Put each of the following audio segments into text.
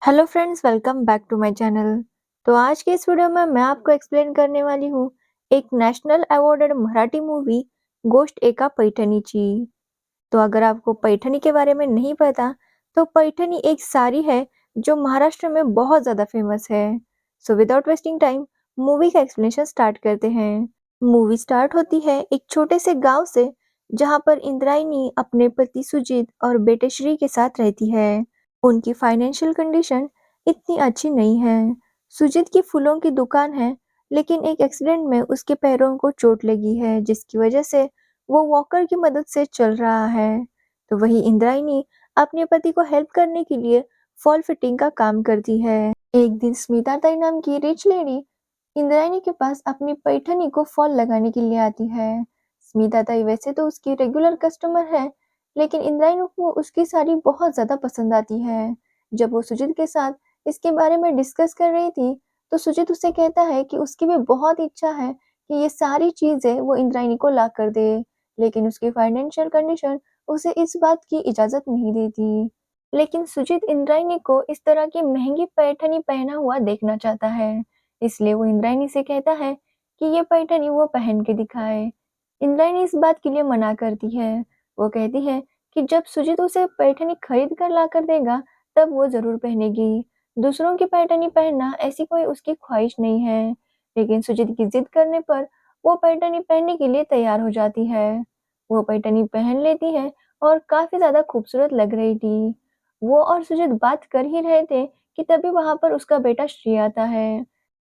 Hello friends, welcome back to my channel. तो आज के इस वीडियो में मैं आपको एक्सप्लेन करने वाली हूँ एक नेशनल अवॉर्डेड मराठी मूवी गोष्ट एका पैठणीची। तो अगर आपको पैठणी के बारे में नहीं पता तो पैठणी एक साड़ी है जो महाराष्ट्र में बहुत ज़्यादा फेमस है। So without wasting time movie का एक्सप्लेनेशन स्टार्ट करते हैं। मूवी स्टार्ट होती है एक छोटे से गांव से जहां पर इंद्रायणी अपने पति सुजीत और बेटे श्री के साथ रहती है। उनकी फाइनेंशियल कंडीशन इतनी अच्छी नहीं है। सुजीत की फूलों की दुकान है, लेकिन एक एक्सीडेंट में उसके पैरों को चोट लगी है जिसकी वजह से वो वॉकर की मदद से चल रहा है। तो वही इंद्रायणी अपने पति को हेल्प करने के लिए फॉल फिटिंग का काम करती है। एक दिन स्मिता ताई नाम की रिच लेडी इंद्रायणी के पास अपनी पैठनी को फॉल लगाने के लिए आती है। स्मिता ताई वैसे तो उसकी रेगुलर कस्टमर है, लेकिन इंद्रायणी को उसकी साड़ी बहुत ज्यादा पसंद आती है। जब वो सुजीत के साथ इसके बारे में डिस्कस कर रही थी, तो सुजीत उसे कहता है कि उसकी भी बहुत इच्छा है कि ये सारी चीजें वो इंद्रायणी को ला कर दे, लेकिन उसकी फाइनेंशियल कंडीशन उसे इस बात की इजाजत नहीं देती। लेकिन सुजीत इंद्रायणी को इस तरह की महंगी पैठनी पहना हुआ देखना चाहता है, इसलिए वो इंद्रायणी से कहता है कि ये पैठनी वो पहन के दिखाए। इंद्रायणी इस बात के लिए मना करती है। वो कहती है कि जब सुजीत उसे पैठनी खरीद कर ला कर देगा तब वो जरूर पहनेगी। दूसरों की पैठनी पहनना ऐसी कोई उसकी ख्वाहिश नहीं है। लेकिन सुजीत की जिद करने पर वो पैठनी पहनने के लिए तैयार हो जाती है। वो पैठनी पहन लेती है और काफी ज्यादा खूबसूरत लग रही थी। वो और सुजीत बात कर ही रहे थे कि तभी वहां पर उसका बेटा श्री आता है।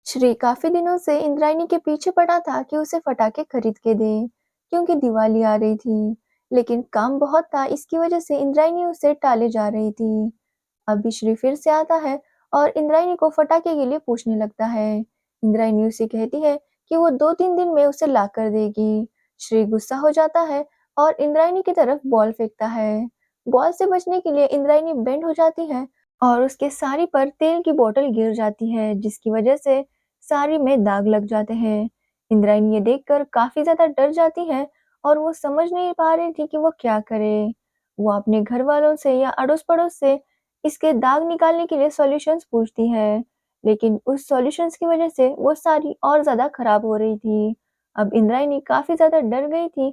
श्री काफी दिनों से इंद्रायणी के पीछे पड़ा था कि उसे पटाखे खरीद के दे, क्योंकि दिवाली आ रही थी। लेकिन काम बहुत था, इसकी वजह से इंद्रायणी उसे टाले जा रही थी। अभी श्री फिर से आता है और इंद्रायणी को पटाखे के लिए पूछने लगता है। इंद्रायणी उसे कहती है कि वो 2-3 दिन में उसे ला कर देगी। श्री गुस्सा हो जाता है और इंद्रायणी की तरफ बॉल फेंकता है। बॉल से बचने के लिए इंद्रायणी बेंड हो जाती है और उसके साड़ी पर तेल की बोतल गिर जाती है, जिसकी वजह से साड़ी में दाग लग जाते हैं। इंद्रायणी ये देखकर काफी ज्यादा डर जाती है और वो समझ नहीं पा रही थी कि वो क्या करे। वो अपने घर वालों से या अड़ोस पड़ोस से इसके दाग निकालने के लिए सॉल्यूशंस पूछती है, लेकिन उस सॉल्यूशंस की वजह से वो साड़ी और ज्यादा खराब हो रही थी। अब इंद्रायणी काफी ज्यादा डर गई थी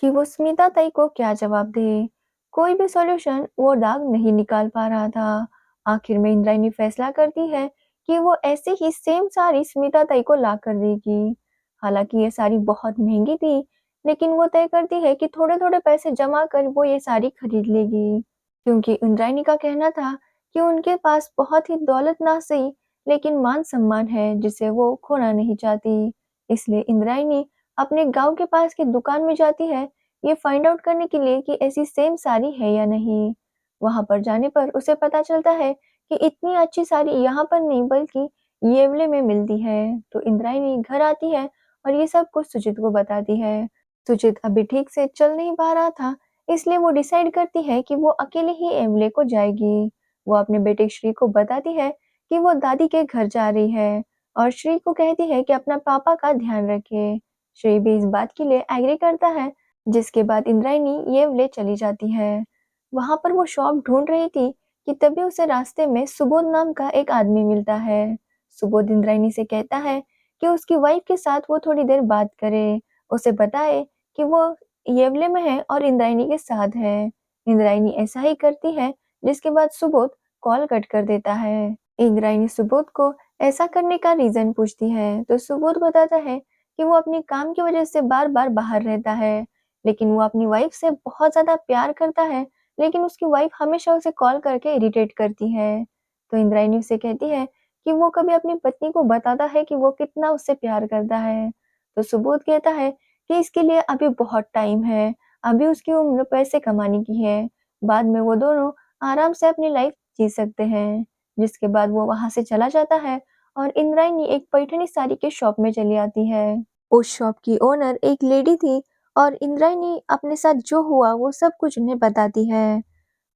कि वो स्मिता ताई को क्या जवाब दे। कोई भी सॉल्यूशन वो दाग नहीं निकाल पा रहा था। आखिर में इंद्रायणी फैसला करती है कि वो ऐसे ही सेम साड़ी स्मिता ताई को ला कर देगी। हालांकि ये साड़ी बहुत महंगी थी, लेकिन वो तय करती है कि थोड़े थोड़े पैसे जमा कर वो ये साड़ी खरीद लेगी, क्योंकि इंद्रायणी का कहना था कि उनके पास बहुत ही दौलत ना सही, लेकिन मान सम्मान है जिसे वो खोना नहीं चाहती। इसलिए इंद्रायणी अपने गांव के पास की दुकान में जाती है, ये फाइंड आउट करने के लिए कि ऐसी सेम साड़ी है या नहीं। वहां पर जाने पर उसे पता चलता है कि इतनी अच्छी साड़ी यहाँ पर नहीं बल्कि येवले में मिलती है। तो इंद्रायणी घर आती है और ये सब कुछ सुजीत को बताती है। सुजीत अभी ठीक से चल नहीं पा रहा था, इसलिए वो डिसाइड करती है कि वो अकेले ही येवले को जाएगी। वो अपने बेटे श्री को बताती है कि वो दादी के घर जा रही है और श्री को कहती है कि अपना पापा का ध्यान रखे। श्री भी इस बात के लिए एग्री करता है, जिसके बाद इंद्रायणी येवले चली जाती है। वहां पर वो शॉप ढूंढ रही थी कि तभी उसे रास्ते में सुबोध नाम का एक आदमी मिलता है। सुबोध इंद्रायणी से कहता है कि उसकी वाइफ के साथ वो थोड़ी देर बात करे, उसे बताए कि वो येवले में है और इंद्रायणी के साथ है। इंद्रायणी ऐसा ही करती है, जिसके बाद सुबोध कॉल कट कर देता है। इंद्रायणी सुबोध को ऐसा करने का रीजन पूछती है, तो सुबोध बताता है कि वो अपने काम की वजह से बार बार बाहर रहता है, लेकिन वो अपनी वाइफ से बहुत ज्यादा प्यार करता है, लेकिन उसकी वाइफ हमेशा उसे कॉल करके इरिटेट करती है। तो इंद्रायणी उसे कहती है कि वो कभी अपनी पत्नी को बताता है कि वो कितना उससे प्यार करता है। तो सुबोध कहता है कि इसके लिए अभी बहुत टाइम है, अभी उसकी उम्र पैसे कमाने की है, बाद में वो दोनों आराम से अपनी लाइफ जी सकते हैं। जिसके बाद वो वहां से चला जाता है और इंद्रायणी एक पैठनी साड़ी के शॉप में चली आती है। उस शॉप की ओनर एक लेडी थी और इंद्रायणी अपने साथ जो हुआ वो सब कुछ उन्हें बताती है।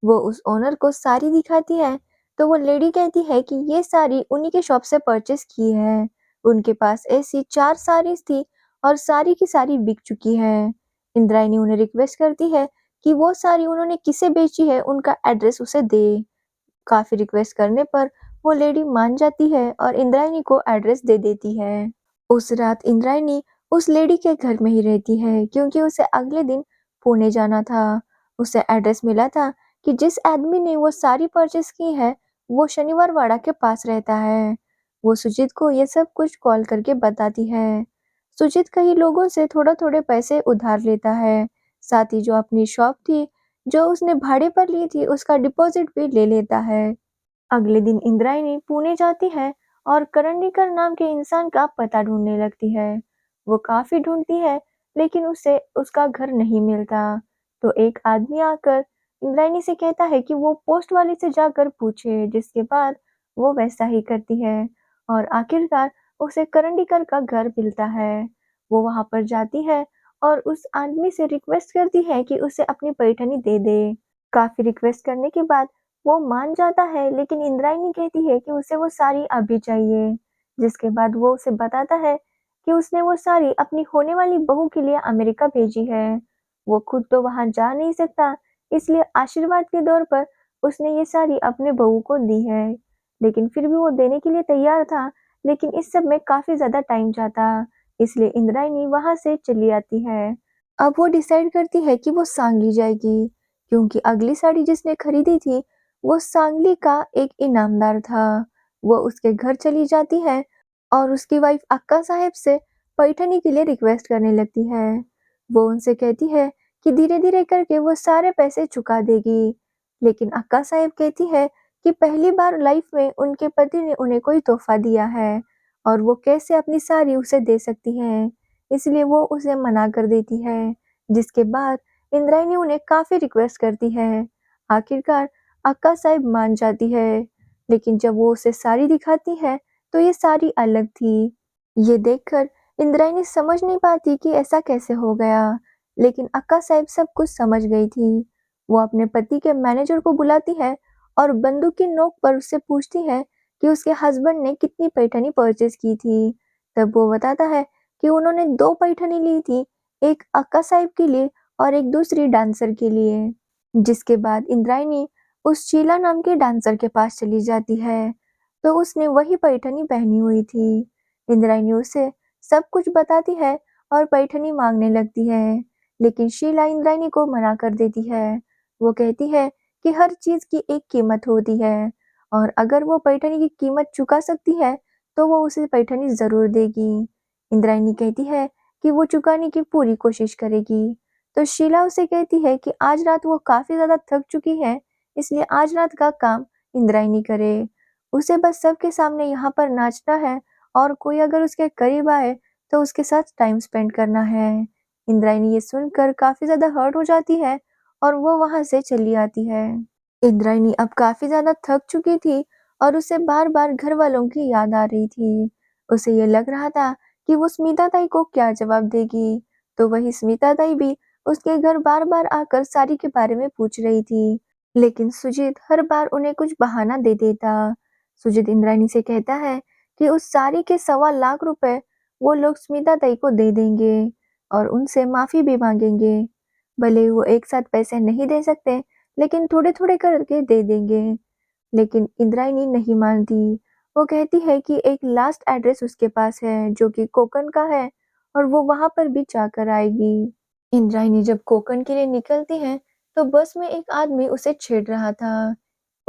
वो उस ओनर को साड़ी दिखाती है, तो वो लेडी कहती है कि ये साड़ी उन्हीं के शॉप से परचेस की है। उनके पास ऐसी 4 साड़ीज थी और सारी की सारी बिक चुकी है। इंद्रायणी उन्हें रिक्वेस्ट करती है कि वो साड़ी उन्होंने किसे बेची है उनका एड्रेस उसे दे। काफ़ी रिक्वेस्ट करने पर वो लेडी मान जाती है और इंद्रायणी को एड्रेस दे देती है। उस रात इंद्रायणी उस लेडी के घर में ही रहती है क्योंकि उसे अगले दिन पुणे जाना था। उसे एड्रेस मिला था कि जिस आदमी ने वो साड़ी परचेज़ की है, वो शनिवार वाड़ा के पास रहता है। वो सुजीत को ये सब कुछ कॉल करके बताती है। सुजीत कई लोगों से थोड़े-थोड़े पैसे उधार लेता है, साथ ही जो अपनी शॉप थी, जो उसने भाड़े पर ली थी, उसका डिपॉज़िट भी ले लेता है। अगले दिन इंद्रायणी पुणे जाती है और करंदीकर नाम के इंसान का पता ढूंढने लगती है। वो काफी ढूंढती है लेकिन उसे उसका घर नहीं मिलता। तो एक आदमी आकर इंद्रायणी से कहता है कि वो पोस्ट वाले से जाकर पूछे, जिसके बाद वो वैसा ही करती है और आखिरकार उसे करंदीकर का घर मिलता है। वो वहां पर जाती है और उस आदमी से रिक्वेस्ट करती है कि उसे अपनी पैठनी दे दे। काफी रिक्वेस्ट करने के बाद वो मान जाता है लेकिन इंद्रायणी कहती है कि उसे वो साड़ी अभी चाहिए, जिसके बाद वो उसे बताता है कि उसने वो साड़ी अपनी होने वाली बहू के लिए अमेरिका भेजी है। वो खुद तो वहां जा नहीं सकता, इसलिए आशीर्वाद के तौर पर उसने ये साड़ी अपने बहू को दी है। लेकिन फिर भी वो देने के लिए तैयार था, लेकिन इस सब में काफी ज्यादा टाइम जाता, इसलिए इंद्रायणी वहां से चली आती है। अब वो डिसाइड करती है कि वो सांगली जाएगी, क्योंकि अगली साड़ी जिसने खरीदी थी वो सांगली का एक इनामदार था। वो उसके घर चली जाती है और उसकी वाइफ अक्का साहब से पैठनी के लिए रिक्वेस्ट करने लगती है। वो उनसे कहती है कि धीरे-धीरे करके वो सारे पैसे चुका देगी, लेकिन अक्का साहब कहती है कि पहली बार लाइफ में उनके पति ने उन्हें कोई तोहफा दिया है और वो कैसे अपनी साड़ी उसे दे सकती हैं, इसलिए वो उसे मना कर देती है। जिसके बाद इंद्रायणी उन्हें काफ़ी रिक्वेस्ट करती है। आखिरकार अक्का साहब मान जाती है, लेकिन जब वो उसे साड़ी दिखाती है, तो ये साड़ी अलग थी। ये देखकर इंद्रायणी समझ नहीं पाती कि ऐसा कैसे हो गया, लेकिन अक्का साहब सब कुछ समझ गई थी। वो अपने पति के मैनेजर को बुलाती है और बंदूक की नोक पर उससे पूछती है कि उसके हस्बैंड ने कितनी पैठनी परचेज की थी। तब वो बताता है कि उन्होंने 2 पैठनी ली थी, एक अक्का साहब के लिए और एक दूसरी डांसर के लिए। जिसके बाद इंद्रायणी उस शीला नाम के डांसर के पास चली जाती है, तो उसने वही पैठनी पहनी हुई थी। इंद्रायणी उसे सब कुछ बताती है और पैठनी मांगने लगती है, लेकिन शीला इंद्रायणी को मना कर देती है। वो कहती है कि हर चीज़ की एक कीमत होती है और अगर वो पैठनी की कीमत चुका सकती है, तो वो उसे पैठनी ज़रूर देगी। इंद्रायणी कहती है कि वो चुकाने की पूरी कोशिश करेगी। तो शीला उसे कहती है कि आज रात वो काफ़ी ज़्यादा थक चुकी है, इसलिए आज रात का काम इंद्रायणी करे। उसे बस सबके सामने यहाँ पर नाचना है और कोई अगर उसके करीब आए, तो उसके साथ टाइम स्पेंड करना है। इंद्रायणी ये सुनकर काफ़ी ज़्यादा हर्ट हो जाती है और वो वहाँ से चली आती है। इंद्रायणी अब काफ़ी ज़्यादा थक चुकी थी और उसे बार-बार घरवालों की याद आ रही थी। उसे ये लग रहा था कि वो स्मिता ताई को क्या जवाब देगी, तो वही स्मिता ताई भी उसके घर बार-बार आकर साड़ी के बारे में पूछ रही थी, लेकिन सुजीत हर बार उन्हें कुछ बहाना दे देता। सुजीत इंद्रायणी से कहता है कि उस साड़ी के 1.25 लाख रुपए वो लोग स्मिता ताई को दे देंगे और उनसे माफ़ी भी मांगेंगे। भले ही वो एक साथ पैसे नहीं दे सकते, लेकिन थोड़े-थोड़े करके दे देंगे। लेकिन इंद्रायणी नहीं मानती। वो कहती है कि एक लास्ट एड्रेस उसके पास है, जो कि कोकण का है और वो वहाँ पर भी जाकर आएगी। इंद्रायणी जब कोकण के लिए निकलती है, तो बस में एक आदमी उसे छेड़ रहा था।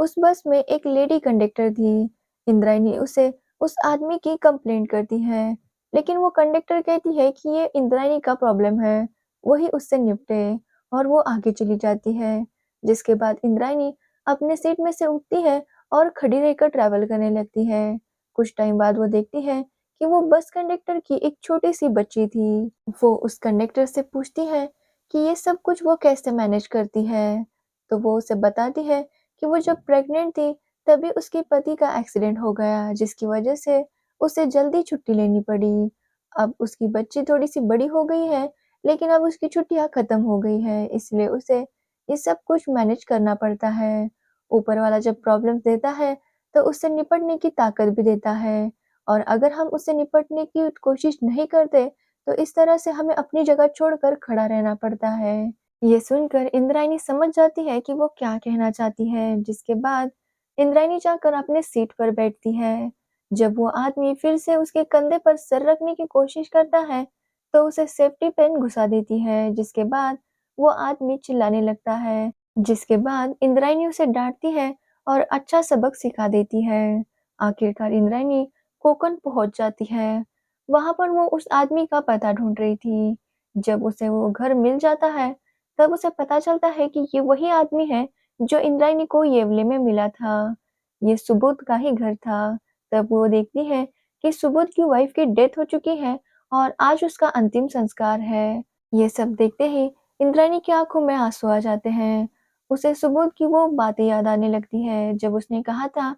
उस बस में एक लेडी कंडक्टर थी। इंद्रायणी उसे उस आदमी की कंप्लेंट करती है, लेकिन वो कंडक्टर कहती है कि ये इंद्रायणी का प्रॉब्लम है, वही उससे निपटे और वो आगे चली जाती है। जिसके बाद इंद्रायणी अपने सीट में से उठती है और खड़ी रहकर ट्रैवल करने लगती है। कुछ टाइम बाद वो देखती है कि वो बस कंडक्टर की एक छोटी-सी बच्ची थी। वो उस कंडक्टर से पूछती है कि ये सब कुछ वो कैसे मैनेज करती है? तो वो उसे बताती है कि वो जब प्रेग्नेंट थी, तभी उसके पति का एक्सीडेंट हो गया, जिसकी वजह से उसे जल्दी छुट्टी लेनी पड़ी। अब उसकी बच्ची थोड़ी-सी बड़ी हो गई है, लेकिन अब उसकी छुट्टियाँ खत्म हो गई हैं, इसलिए उसे ये सब कुछ मैनेज करना पड़ता है। ऊपर वाला जब प्रॉब्लम्स देता है, तो उससे निपटने की ताकत भी देता है और अगर हम उससे निपटने की कोशिश नहीं करते, तो इस तरह से हमें अपनी जगह छोड़कर खड़ा रहना पड़ता है। ये सुनकर इंद्रायणी समझ जाती है कि वो क्या कहना चाहती है, जिसके बाद इंद्रायणी जाकर अपने सीट पर बैठती है। जब वो आदमी फिर से उसके कंधे पर सर रखने की कोशिश करता है, तो उसे सेफ्टी पिन घुसा देती है, जिसके बाद वो आदमी चिल्लाने लगता है। जिसके बाद इंद्रायणी उसे डांटती है और अच्छा सबक सिखा देती है। आखिरकार इंद्रायणी कोकण पहुंच जाती है। वहां पर वो उस आदमी का पता ढूंढ रही थी। जब उसे वो घर मिल जाता है, तब उसे पता चलता है कि ये वही आदमी है जो इंद्रायणी को येवले में मिला था। ये सुबोध का ही घर था। तब वो देखती है कि सुबोध की वाइफ की डेथ हो चुकी है और आज उसका अंतिम संस्कार है। ये सब देखते ही इंद्रायणी की आंखों में आंसू आ जाते हैं। उसे सुबोध की वो बातें याद आने लगती है जब उसने कहा था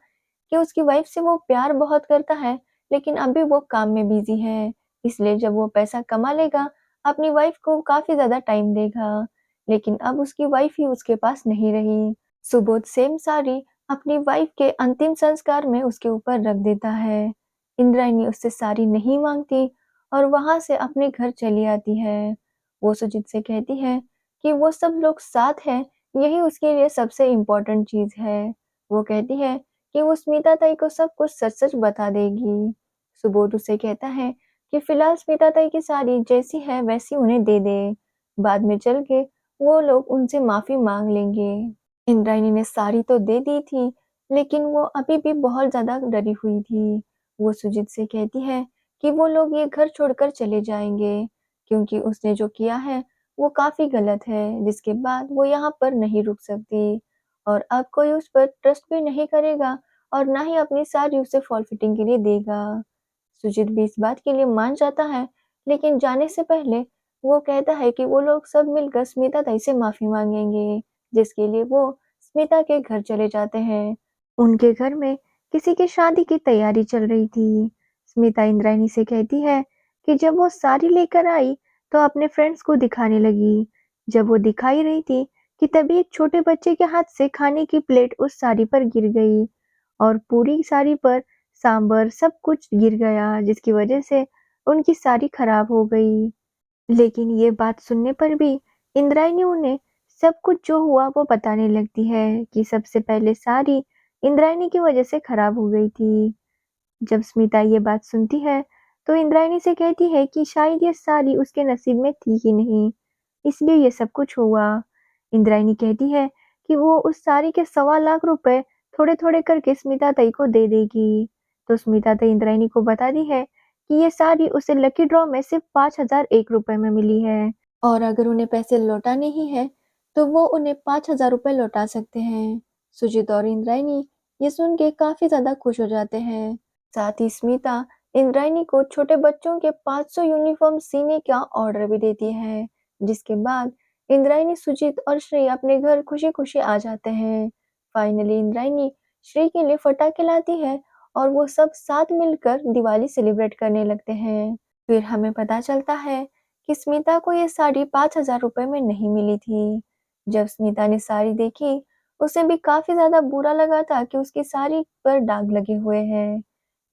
कि उसकी वाइफ से वो प्यार बहुत करता है, लेकिन अभी वो काम में बिजी है। इसलिए जब वो पैसा कमा लेगा, अपनी वाइफ को काफी ज्यादा टाइम देगा। लेकिन अब उसकी वाइफ ही उसके पास नहीं रही। सुबोध सेम साड़ी अपनी वाइफ के अंतिम संस्कार में उसके ऊपर रख देता है। इंद्रायणी उससे साड़ी नहीं मांगती और वहां से अपने घर चली आती है। वो सुजीत से कहती है कि वो सब लोग साथ हैं, यही उसके लिए सबसे इम्पोर्टेंट चीज है। वो कहती है कि वो स्मिता ताई को सब कुछ सच-सच बता देगी। सुबोध उसे कहता है कि फिलहाल स्मिता ताई की साड़ी जैसी है वैसी उन्हें दे दे। बाद में चल के वो लोग उनसे माफी मांग लेंगे। इंद्रायणी ने साड़ी तो दे दी थी, लेकिन वो अभी भी बहुत ज़्यादा डरी हुई थी। वो सुजीत से कहती है कि वो लोग ये घर छोड़कर चले जाएँगे, क्योंकि उसने जो किया है, वो काफ़ी गलत है, जिसके बाद वो यहाँ पर नहीं रुक सकती और अब कोई उस पर ट्रस्ट भी नहीं करेगा और ना ही अपनी साड़ी उसे फॉल फिटिंग के लिए देगा। सुजीत भी इस बात के लिए मान जाता है, लेकिन जाने से पहले वो कहता है कि वो लोग सब मिलकर स्मिता ताई से माफ़ी माँगेंगे, जिसके लिए वो स्मिता के घर चले जाते हैं। उनके घर में किसी की शादी की तैयारी चल रही थी। स्मिता इंद्रायणी से कहती है कि जब वो साड़ी लेकर आई, तो अपने फ्रेंड्स को दिखाने लगी। जब वो दिखा ही रही थी कि तभी एक छोटे बच्चे के हाथ से खाने की प्लेट उस साड़ी पर गिर गई और पूरी साड़ी पर सांभर सब कुछ गिर गया, जिसकी वजह से उनकी साड़ी खराब हो गई। लेकिन ये बात सुनने पर भी इंद्रायणी उन्हें सब कुछ जो हुआ वो बताने लगती है कि सबसे पहले सारी इंद्रायणी की वजह से खराब हो गई थी। जब स्मिता ये बात सुनती है, तो इंद्रायणी से कहती है कि शायद ये सारी उसके नसीब में थी ही नहीं, इसलिए ये सब कुछ हुआ। इंद्रायणी कहती है कि वो उस साड़ी के 1.25 लाख रुपए थोड़े-थोड़े करके स्मिता ताई को दे देगी। तो स्मिता ताई इंद्रायणी को बताती है कि ये साड़ी उसे लकी ड्रॉ में सिर्फ 5,001 रुपए में मिली है और अगर उन्हें पैसे लौटाने ही हैं, तो वो उन्हें 5,000 रुपए लौटा सकते हैं। सुजीत और इंद्रायणी ये सुन के काफी ज्यादा खुश हो जाते हैं। साथ ही स्मिता इंद्रायणी को छोटे बच्चों के 500 यूनिफॉर्म सीने का ऑर्डर भी देती है, जिसके बाद इंद्रायणी, सुजीत और श्री अपने घर खुशी-खुशी आ जाते हैं। फाइनली इंद्रायणी श्री के लिए पटाखे लाती है और वो सब साथ मिलकर दिवाली सेलिब्रेट करने लगते हैं। फिर हमें पता चलता है कि स्मिता को ये साड़ी 5,000 रुपए में नहीं मिली थी। जब स्मिता ने साड़ी देखी, उसे भी काफी ज्यादा बुरा लगा था कि उसकी साड़ी पर दाग लगे हुए हैं।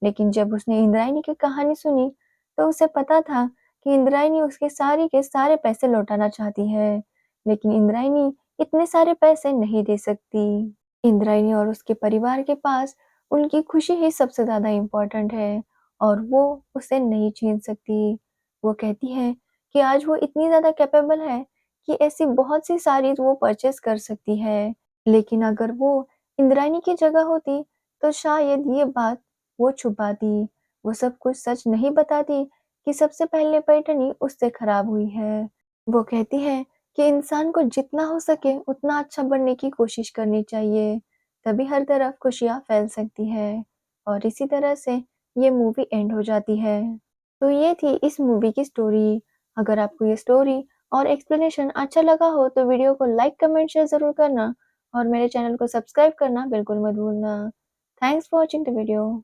लेकिन जब उसने इंद्रायणी की कहानी सुनी, तो उसे पता था कि इंद्रायणी उसके साड़ी के सारे पैसे लौटाना चाहती है, लेकिन इंद्रायणी इतने सारे पैसे नहीं दे सकती। इंद्रायणी और उसके परिवार के पास उनकी खुशी ही सबसे ज़्यादा इम्पोर्टेंट है और वो उसे नहीं छीन सकती। वो कहती है कि आज वो इतनी ज़्यादा कैपेबल है कि ऐसी बहुत सी साड़ीज़ वो परचेज़ कर सकती है। लेकिन अगर वो इंद्रायणी की जगह होती, तो शायद ये बात वो छुपाती। वो सब कुछ सच नहीं बताती कि सबसे पहले पैठनी उससे खराब हुई है। वो कहती है कि इंसान को जितना हो सके उतना अच्छा बनने की कोशिश करनी चाहिए, तभी हर तरफ खुशियाँ फैल सकती है और इसी तरह से ये मूवी एंड हो जाती है। तो ये थी इस मूवी की स्टोरी। अगर आपको ये स्टोरी और एक्सप्लेनेशन अच्छा लगा हो तो वीडियो को लाइक, कमेंट, शेयर ज़रूर करना और मेरे चैनल को सब्सक्राइब करना बिल्कुल मत भूलना। Thanks for watching the video.